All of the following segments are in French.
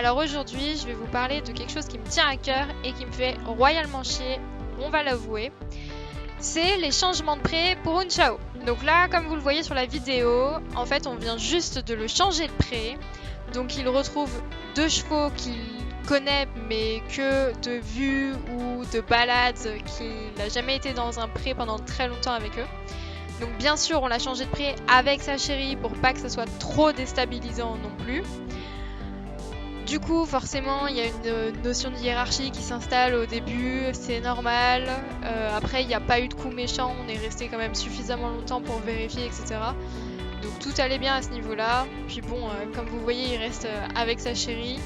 Alors aujourd'hui, je vais vous parler de quelque chose qui me tient à cœur et qui me fait royalement chier, on va l'avouer. C'est les changements de pré pour un Chao. Donc là, comme vous le voyez sur la vidéo, en fait, on vient juste de le changer de pré. Donc il retrouve 2 chevaux qu'il connaît mais que de vue ou de balade, qu'il n'a jamais été dans un pré pendant très longtemps avec eux. Donc bien sûr, on l'a changé de pré avec sa chérie pour pas que ça soit trop déstabilisant non plus. Du coup, forcément, il y a une notion de hiérarchie qui s'installe au début, c'est normal. Après, il n'y a pas eu de coup méchant, on est resté quand même suffisamment longtemps pour vérifier, etc. Donc tout allait bien à ce niveau-là. Puis bon, comme vous voyez, il reste avec sa chérie,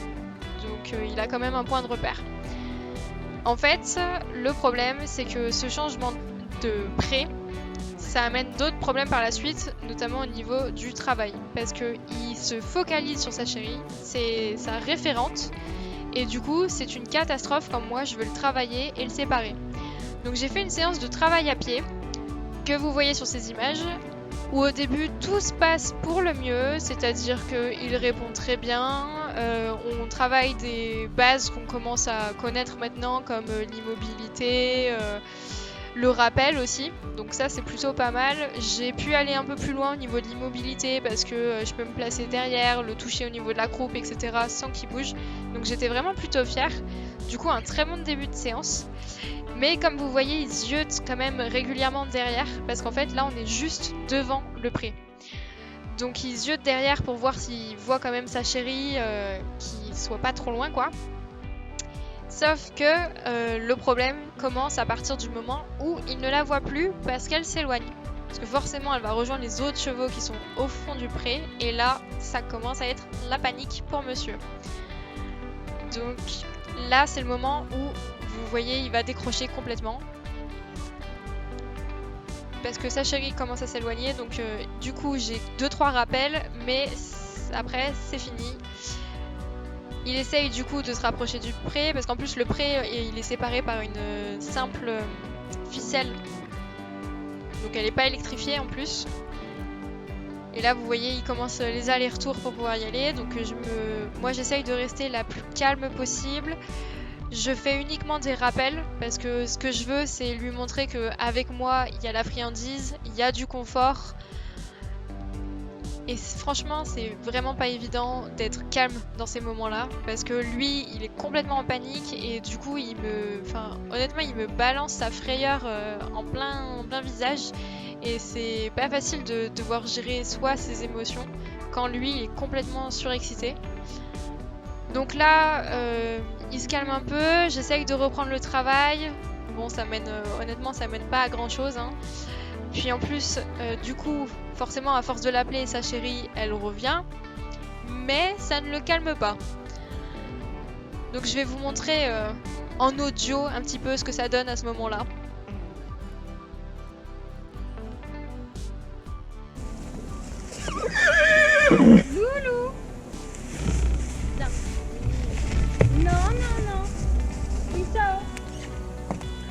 donc il a quand même un point de repère. En fait, le problème, c'est que ce changement de pré, ça amène d'autres problèmes par la suite, notamment au niveau du travail. Parce qu'il se focalise sur sa chérie, c'est sa référente, et du coup c'est une catastrophe quand moi je veux le travailler et le séparer. Donc j'ai fait une séance de travail à pied, que vous voyez sur ces images, où au début tout se passe pour le mieux, c'est-à-dire qu'il répond très bien, on travaille des bases qu'on commence à connaître maintenant, comme l'immobilité, le rappel aussi, donc ça c'est plutôt pas mal. J'ai pu aller un peu plus loin au niveau de l'immobilité parce que je peux me placer derrière, le toucher au niveau de la croupe, etc. sans qu'il bouge. Donc j'étais vraiment plutôt fière. Du coup, un très bon début de séance. Mais comme vous voyez, il ziote quand même régulièrement derrière parce qu'en fait là on est juste devant le pré. Donc il ziote derrière pour voir s'il voit quand même sa chérie qui soit pas trop loin quoi. Sauf que le problème commence à partir du moment où il ne la voit plus parce qu'elle s'éloigne. Parce que forcément, elle va rejoindre les autres chevaux qui sont au fond du pré. Et là, ça commence à être la panique pour monsieur. Donc là, c'est le moment où, vous voyez, il va décrocher complètement. Parce que sa chérie commence à s'éloigner. Donc du coup, j'ai 2-3 rappels. Mais après, c'est fini. Il essaye du coup de se rapprocher du pré, parce qu'en plus le pré il est séparé par une simple ficelle. Donc elle n'est pas électrifiée en plus. Et là vous voyez il commence les allers-retours pour pouvoir y aller. Donc moi j'essaye de rester la plus calme possible. Je fais uniquement des rappels parce que ce que je veux c'est lui montrer qu'avec moi il y a la friandise, il y a du confort. Et franchement, c'est vraiment pas évident d'être calme dans ces moments-là parce que lui, il est complètement en panique et du coup, honnêtement, il me balance sa frayeur en plein visage et c'est pas facile de devoir gérer soit ses émotions quand lui il est complètement surexcité. Donc là, il se calme un peu, j'essaye de reprendre le travail. Bon, honnêtement, ça mène pas à grand-chose, hein. Puis en plus, du coup, forcément, à force de l'appeler, sa chérie, elle revient. Mais ça ne le calme pas. Donc je vais vous montrer en audio un petit peu ce que ça donne à ce moment-là. Loulou! Viens. Non, non, non. Oui, ça.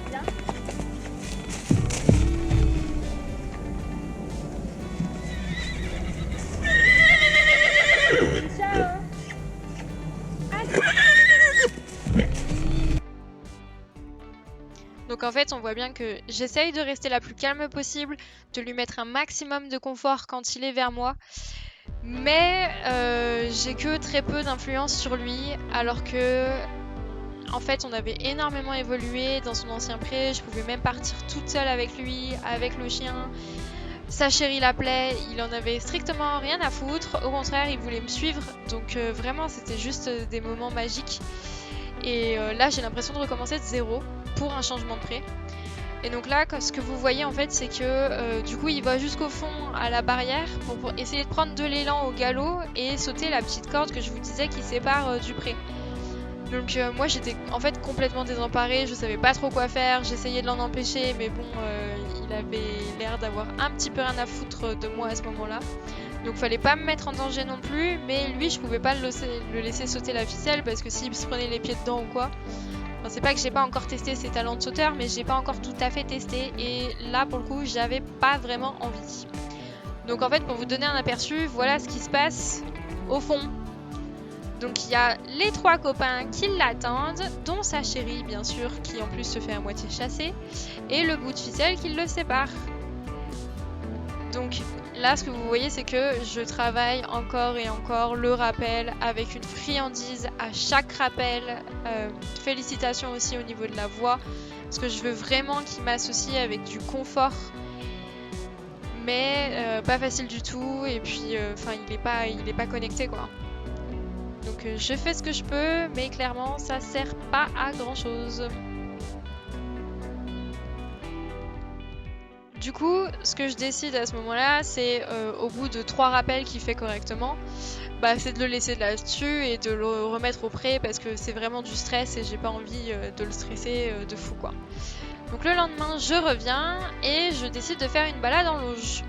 Viens. Ciao. Donc en fait, on voit bien que j'essaye de rester la plus calme possible, de lui mettre un maximum de confort quand il est vers moi. Mais j'ai que très peu d'influence sur lui, alors que en fait on avait énormément évolué dans son ancien pré, je pouvais même partir toute seule avec lui, avec le chien. Sa chérie l'appelait, il en avait strictement rien à foutre, au contraire il voulait me suivre, donc vraiment c'était juste des moments magiques. Et là j'ai l'impression de recommencer de zéro pour un changement de pré. Et donc là, ce que vous voyez en fait, c'est que du coup il va jusqu'au fond à la barrière pour essayer de prendre de l'élan au galop et sauter la petite corde que je vous disais qui sépare du pré. Donc moi j'étais en fait complètement désemparée, je savais pas trop quoi faire, j'essayais de l'en empêcher mais bon il avait l'air d'avoir un petit peu rien à foutre de moi à ce moment-là. Donc fallait pas me mettre en danger non plus, mais lui je pouvais pas le laisser sauter la ficelle parce que s'il se prenait les pieds dedans ou quoi. Enfin, c'est pas que j'ai pas encore testé ses talents de sauteur, mais j'ai pas encore tout à fait testé et là pour le coup j'avais pas vraiment envie. Donc en fait pour vous donner un aperçu, voilà ce qui se passe au fond. Donc il y a les 3 copains qui l'attendent, dont sa chérie bien sûr, qui en plus se fait à moitié chasser, et le bout de ficelle qui le sépare. Donc là ce que vous voyez c'est que je travaille encore et encore le rappel avec une friandise à chaque rappel. Félicitations aussi au niveau de la voix, parce que je veux vraiment qu'il m'associe avec du confort. Mais pas facile du tout, et puis il est pas connecté quoi. Donc je fais ce que je peux, mais clairement ça sert pas à grand chose. Du coup, ce que je décide à ce moment-là, c'est au bout de 3 rappels qu'il fait correctement, c'est de le laisser là-dessus et de le remettre au pré, parce que c'est vraiment du stress et j'ai pas envie de le stresser de fou quoi. Donc le lendemain, je reviens et je décide de faire une balade en longe.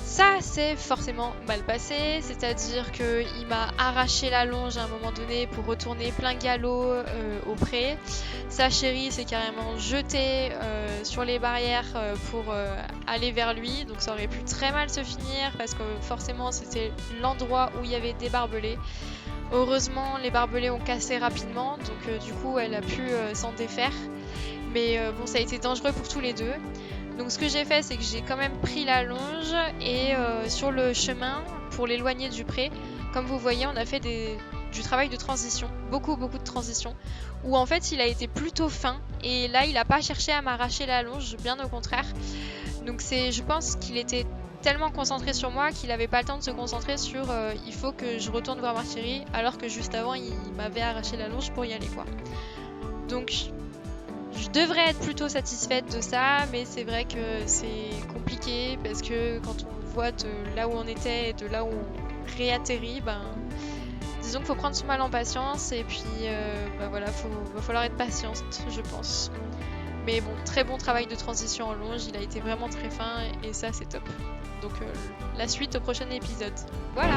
Ça s'est forcément mal passé, c'est-à-dire qu'il m'a arraché la longe à un moment donné pour retourner plein galop au pré. Sa chérie s'est carrément jetée sur les barrières pour aller vers lui, donc ça aurait pu très mal se finir parce que forcément c'était l'endroit où il y avait des barbelés. Heureusement, les barbelés ont cassé rapidement, donc du coup elle a pu s'en défaire. Mais bon, ça a été dangereux pour tous les deux. Donc ce que j'ai fait, c'est que j'ai quand même pris la longe et sur le chemin, pour l'éloigner du pré, comme vous voyez, on a fait du travail de transition, beaucoup de transition, où en fait il a été plutôt fin et là il n'a pas cherché à m'arracher la longe, bien au contraire. Donc je pense qu'il était tellement concentré sur moi qu'il n'avait pas le temps de se concentrer sur il faut que je retourne voir ma chérie, alors que juste avant il m'avait arraché la longe pour y aller quoi. Donc je devrais être plutôt satisfaite de ça, mais c'est vrai que c'est compliqué parce que quand on voit de là où on était et de là où on réatterrit, disons qu'il faut prendre son mal en patience et puis voilà, va falloir être patiente, je pense. Mais bon, très bon travail de transition en longe, il a été vraiment très fin et ça c'est top. Donc la suite au prochain épisode. Voilà!